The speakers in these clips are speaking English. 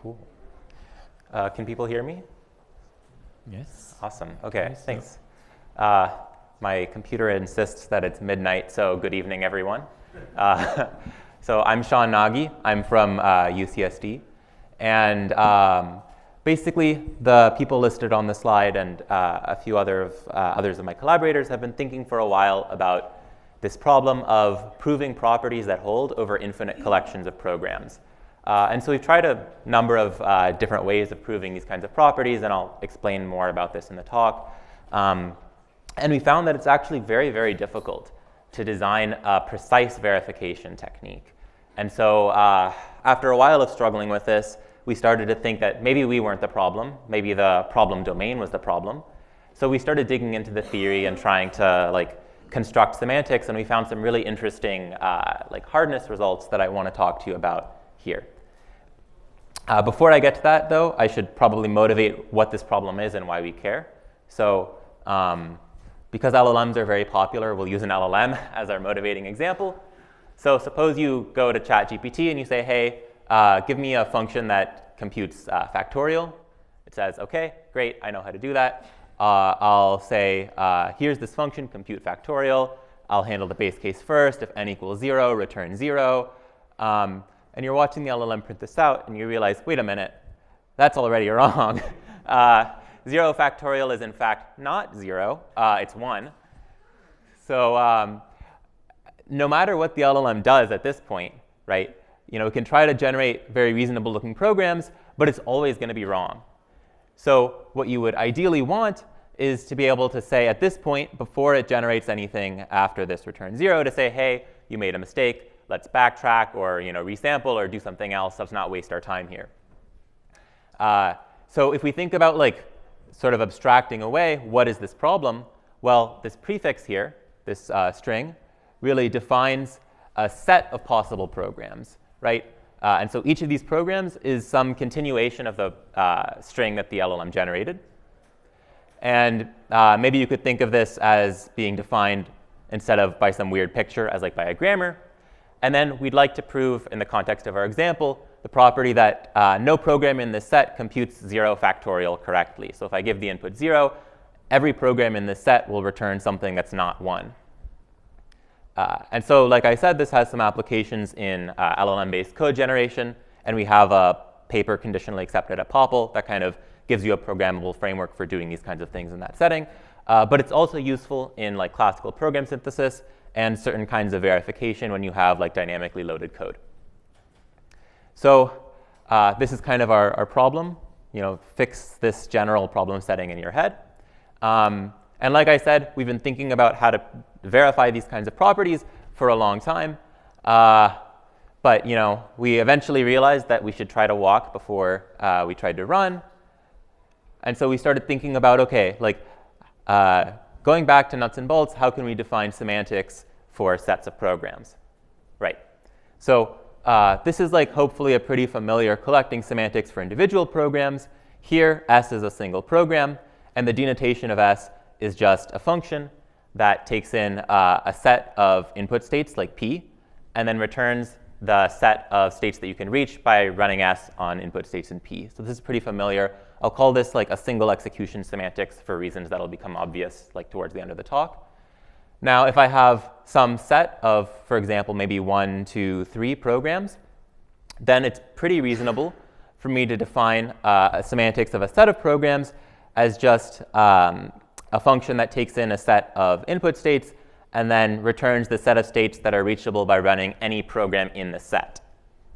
Cool. Can people hear me? Yes. Awesome. Okay, thanks. My computer insists that it's midnight, so good evening, everyone. So I'm Shaan Nagy. I'm from UCSD. And basically, the people listed on the slide and a few others of my collaborators have been thinking for a while about this problem of proving properties that hold over infinite collections of programs. And so we've tried a number of different ways of proving these kinds of properties, and I'll explain more about this in the talk. And we found that it's actually very, very difficult to design a precise verification technique. And so after a while of struggling with this, we started to think that maybe we weren't the problem, maybe the problem domain was the problem. So we started digging into the theory and trying to construct semantics, and we found some really interesting hardness results that I want to talk to you about here. Before I get to that, though, I should probably motivate what this problem is and why we care. So because LLMs are very popular, we'll use an LLM as our motivating example. So suppose you go to ChatGPT and you say, hey, give me a function that computes factorial. It says, OK, great, I know how to do that. I'll say, here's this function, compute factorial. I'll handle the base case first. If n equals 0, return 0. And you're watching the LLM print this out, and you realize, wait a minute, that's already wrong. 0 factorial is, in fact, not 0. It's 1. So no matter what the LLM does at this point, right, it can try to generate very reasonable-looking programs, but it's always going to be wrong. So what you would ideally want is to be able to say at this point, before it generates anything after this return 0, to say, hey, you made a mistake. Let's backtrack or resample or do something else. Let's not waste our time here. So if we think about sort of abstracting away, what is this problem? Well, this prefix here, this string, really defines a set of possible programs, right? And so each of these programs is some continuation of the string that the LLM generated. And maybe you could think of this as being defined instead of by some weird picture as by a grammar. And then we'd like to prove, in the context of our example, the property that no program in this set computes 0 factorial correctly. So if I give the input 0, every program in this set will return something that's not 1. And so, like I said, this has some applications in LLM-based code generation. And we have a paper conditionally accepted at POPL that kind of gives you a programmable framework for doing these kinds of things in that setting. But it's also useful in classical program synthesis and certain kinds of verification when you have dynamically loaded code. So this is kind of our problem. Fix this general problem setting in your head. And like I said, we've been thinking about how to verify these kinds of properties for a long time. But we eventually realized that we should try to walk before we tried to run. And so we started thinking about, OK, going back to nuts and bolts, how can we define semantics for sets of programs? Right. So this is hopefully a pretty familiar collecting semantics for individual programs. Here, S is a single program. And the denotation of S is just a function that takes in a set of input states like P, and then returns the set of states that you can reach by running S on input states in P. So this is pretty familiar. I'll call this a single execution semantics for reasons that'll become obvious towards the end of the talk. Now, if I have some set of, for example, maybe 1, 2, 3 programs, then it's pretty reasonable for me to define a semantics of a set of programs as just a function that takes in a set of input states and then returns the set of states that are reachable by running any program in the set.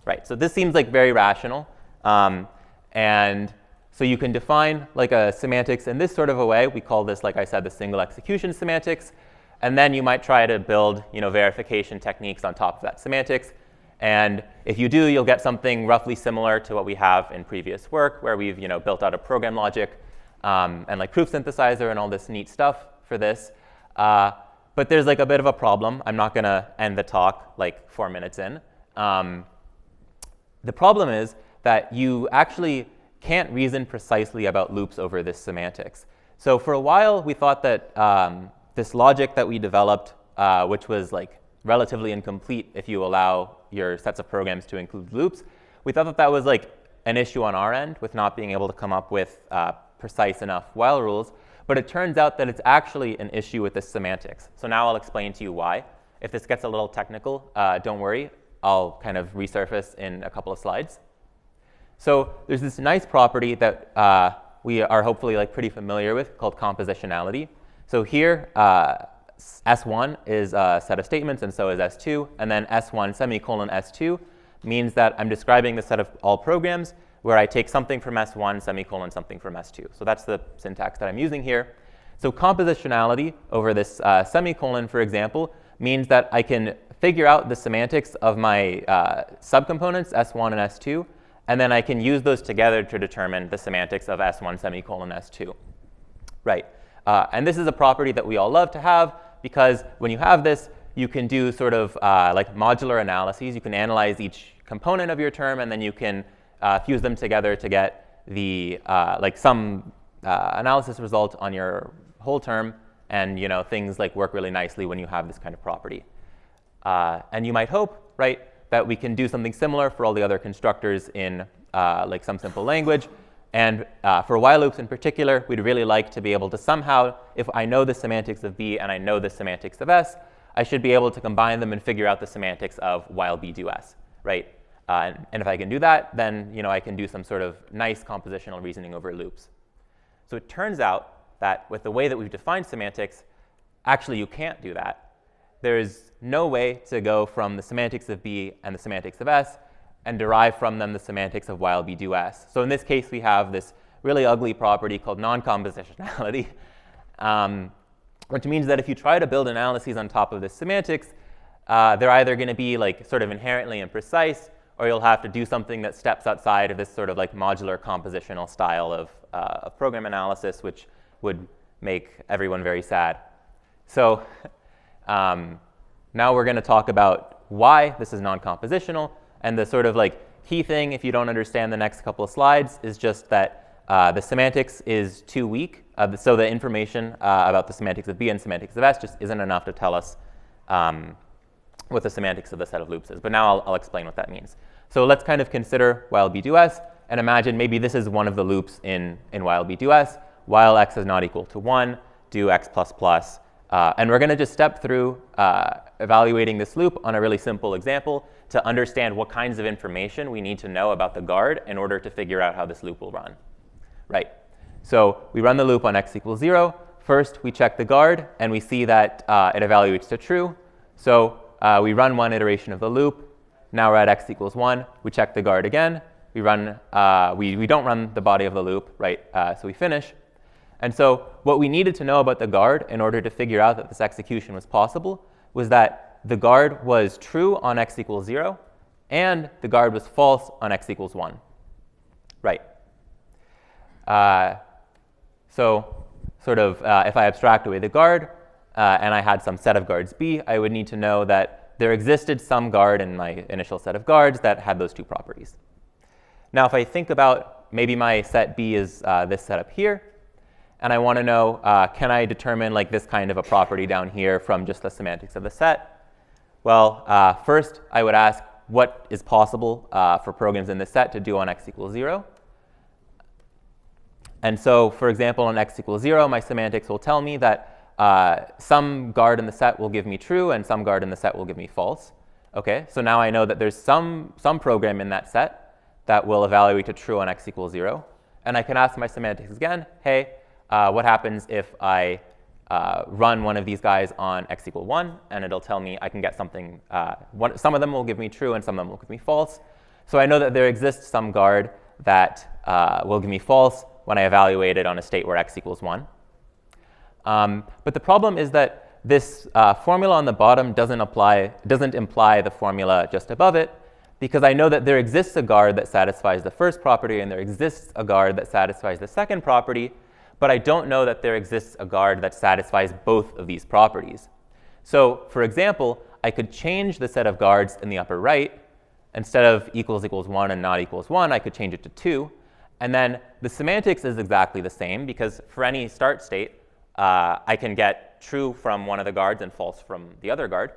Right. So this seems very rational. And so you can define a semantics in this sort of a way. We call this, like I said, the single execution semantics. And then you might try to build verification techniques on top of that semantics. And if you do, you'll get something roughly similar to what we have in previous work, where we've built out a program logic and proof synthesizer and all this neat stuff for this. But there's a bit of a problem. I'm not going to end the talk 4 minutes in. The problem is that you actually can't reason precisely about loops over this semantics. So for a while, we thought that this logic that we developed, which was relatively incomplete if you allow your sets of programs to include loops, we thought that that was an issue on our end with not being able to come up with precise enough while rules, but it turns out that it's actually an issue with the semantics. So now I'll explain to you why. If this gets a little technical, don't worry. I'll kind of resurface in a couple of slides. So there's this nice property that we are hopefully pretty familiar with called compositionality. So here, S1 is a set of statements, and so is S2. And then S1 semicolon S2 means that I'm describing the set of all programs where I take something from S1 semicolon something from S2. So that's the syntax that I'm using here. So compositionality over this semicolon, for example, means that I can figure out the semantics of my subcomponents, S1 and S2, and then I can use those together to determine the semantics of S1 semicolon S2. Right. And this is a property that we all love to have, because when you have this, you can do sort of modular analyses. You can analyze each component of your term, and then you can fuse them together to get the some analysis result on your whole term, and things work really nicely when you have this kind of property. And you might hope, right, that we can do something similar for all the other constructors in some simple language. And for while loops in particular, we'd really like to be able to somehow, if I know the semantics of B and I know the semantics of S, I should be able to combine them and figure out the semantics of while B do S, right? And if I can do that, then I can do some sort of nice compositional reasoning over loops. So it turns out that with the way that we've defined semantics, actually you can't do that. There's no way to go from the semantics of B and the semantics of S and derive from them the semantics of while B do S. So in this case, we have this really ugly property called non-compositionality, which means that if you try to build analyses on top of this semantics, they're either going to be sort of inherently imprecise, or you'll have to do something that steps outside of this sort of modular compositional style of program analysis, which would make everyone very sad. So now we're going to talk about why this is non-compositional. And the sort of key thing, if you don't understand the next couple of slides, is just that the semantics is too weak. So the information about the semantics of B and semantics of S just isn't enough to tell us what the semantics of the set of loops is. But now I'll explain what that means. So let's kind of consider while B do S, and imagine maybe this is one of the loops in while B do S. While x is not equal to 1, do x plus plus. And we're going to just step through evaluating this loop on a really simple example to understand what kinds of information we need to know about the guard in order to figure out how this loop will run. Right. So we run the loop on x equals 0. First, we check the guard, and we see that it evaluates to true. So we run one iteration of the loop. Now we're at x equals 1. We check the guard again. We run. We don't run the body of the loop, right? So we finish. And so what we needed to know about the guard in order to figure out that this execution was possible was that the guard was true on x equals 0, and the guard was false on x equals 1. Right. So sort of if I abstract away the guard and I had some set of guards B, I would need to know that there existed some guard in my initial set of guards that had those two properties. Now if I think about maybe my set B is this setup here, and I want to know, can I determine this kind of a property down here from just the semantics of the set? Well, first I would ask what is possible for programs in this set to do on x equals 0. And so, for example, on x equals 0, my semantics will tell me that some guard in the set will give me true, and some guard in the set will give me false. Okay, so now I know that there's some program in that set that will evaluate to true on x equals 0. And I can ask my semantics again, hey, what happens if I run one of these guys on x equal 1, and it'll tell me I can get something. Some of them will give me true, and some of them will give me false. So I know that there exists some guard that will give me false when I evaluate it on a state where x equals 1. But the problem is that this formula on the bottom doesn't imply the formula just above it, because I know that there exists a guard that satisfies the first property, and there exists a guard that satisfies the second property. But I don't know that there exists a guard that satisfies both of these properties. So for example, I could change the set of guards in the upper right. Instead of equals equals 1 and not equals 1, I could change it to 2. And then the semantics is exactly the same, because for any start state, I can get true from one of the guards and false from the other guard,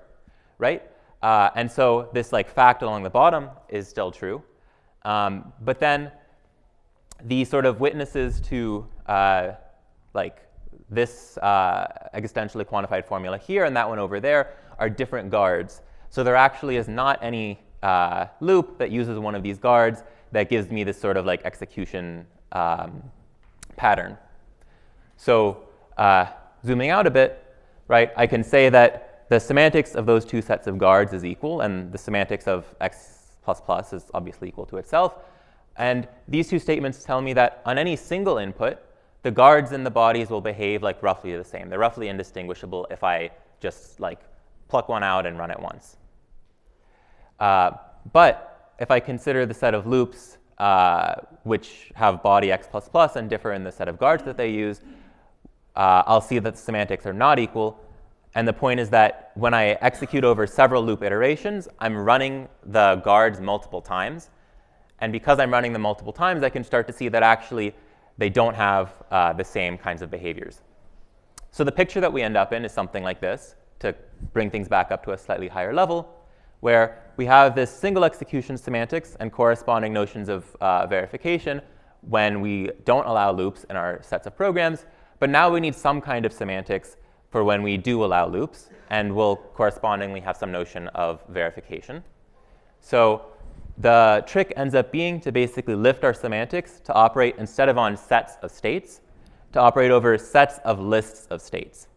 right? And so this fact along the bottom is still true. But then the sort of witnesses to like this existentially quantified formula here and that one over there are different guards. So there actually is not any loop that uses one of these guards that gives me this sort of like execution pattern. So zooming out a bit, right, I can say that the semantics of those two sets of guards is equal, and the semantics of x++ is obviously equal to itself. And these two statements tell me that on any single input, the guards in the bodies will behave like roughly the same. They're roughly indistinguishable if I just like pluck one out and run it once. But if I consider the set of loops which have body x++ and differ in the set of guards that they use, I'll see that the semantics are not equal. And the point is that when I execute over several loop iterations, I'm running the guards multiple times. And because I'm running them multiple times, I can start to see that actually they don't have the same kinds of behaviors. So the picture that we end up in is something like this, to bring things back up to a slightly higher level, where we have this single execution semantics and corresponding notions of verification when we don't allow loops in our sets of programs. But now we need some kind of semantics for when we do allow loops, and we'll correspondingly have some notion of verification. So the trick ends up being to basically lift our semantics to operate, instead of on sets of states, to operate over sets of lists of states,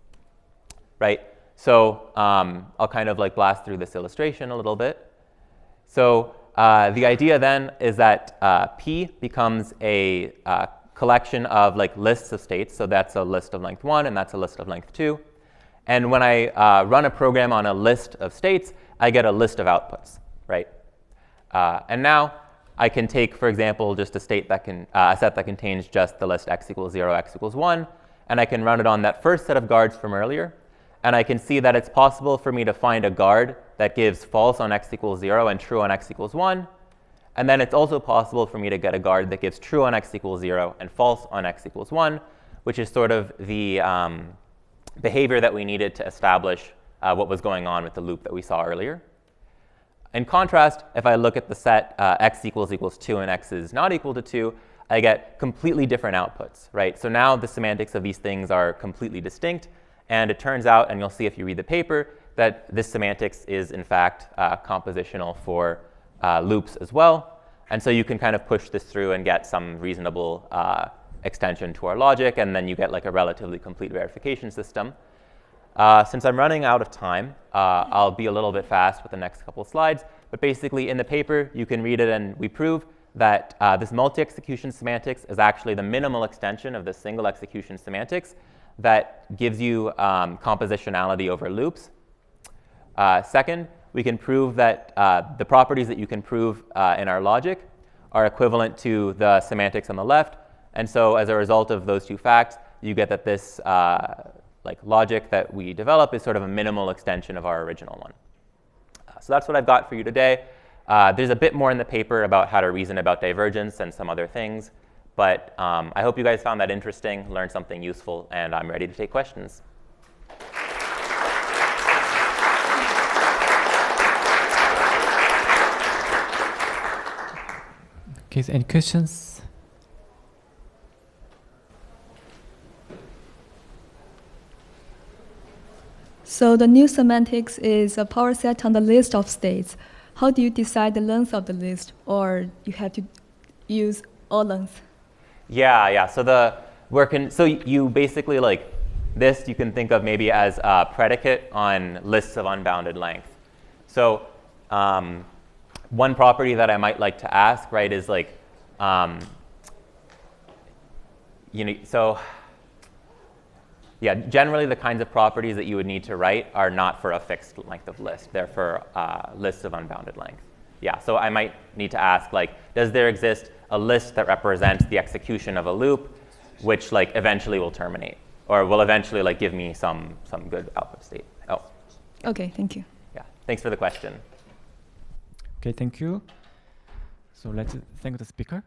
right? So I'll kind of like blast through this illustration a little bit. So the idea then is that P becomes a collection of like lists of states. So that's a list of length 1, and that's a list of length 2. And when I run a program on a list of states, I get a list of outputs, right? And now I can take, for example, just a state that can, a set that contains just the list x equals 0, x equals 1, and I can run it on that first set of guards from earlier. And I can see that it's possible for me to find a guard that gives false on x equals 0 and true on x equals 1. And then it's also possible for me to get a guard that gives true on x equals 0 and false on x equals 1, which is sort of the behavior that we needed to establish what was going on with the loop that we saw earlier. In contrast, if I look at the set x equals 2 and x is not equal to 2, I get completely different outputs, right? So now the semantics of these things are completely distinct. And it turns out, and you'll see if you read the paper, that this semantics is in fact compositional for loops as well. And so you can kind of push this through and get some reasonable extension to our logic, and then you get like a relatively complete verification system. Since I'm running out of time, I'll be a little bit fast with the next couple slides. But basically, in the paper, you can read it, and we prove that this multi-execution semantics is actually the minimal extension of the single execution semantics that gives you compositionality over loops. Second, we can prove that the properties that you can prove in our logic are equivalent to the semantics on the left. And so as a result of those two facts, you get that this like logic that we develop is sort of a minimal extension of our original one. So that's what I've got for you today. There's a bit more in the paper about how to reason about divergence and some other things. But I hope you guys found that interesting, learned something useful, and I'm ready to take questions. Okay, so any questions? So the new semantics is a power set on the list of states. How do you decide the length of the list, or you have to use all lengths? Yeah. So you basically like this. You can think of maybe as a predicate on lists of unbounded length. So one property that I might like to ask, right, is like, generally the kinds of properties that you would need to write are not for a fixed length of list. They're for lists of unbounded length. Yeah, so I might need to ask, like, does there exist a list that represents the execution of a loop, which like eventually will terminate, or will eventually like give me some good output state? Oh. Okay, thank you. Yeah, thanks for the question. Okay, thank you. So let's thank the speaker.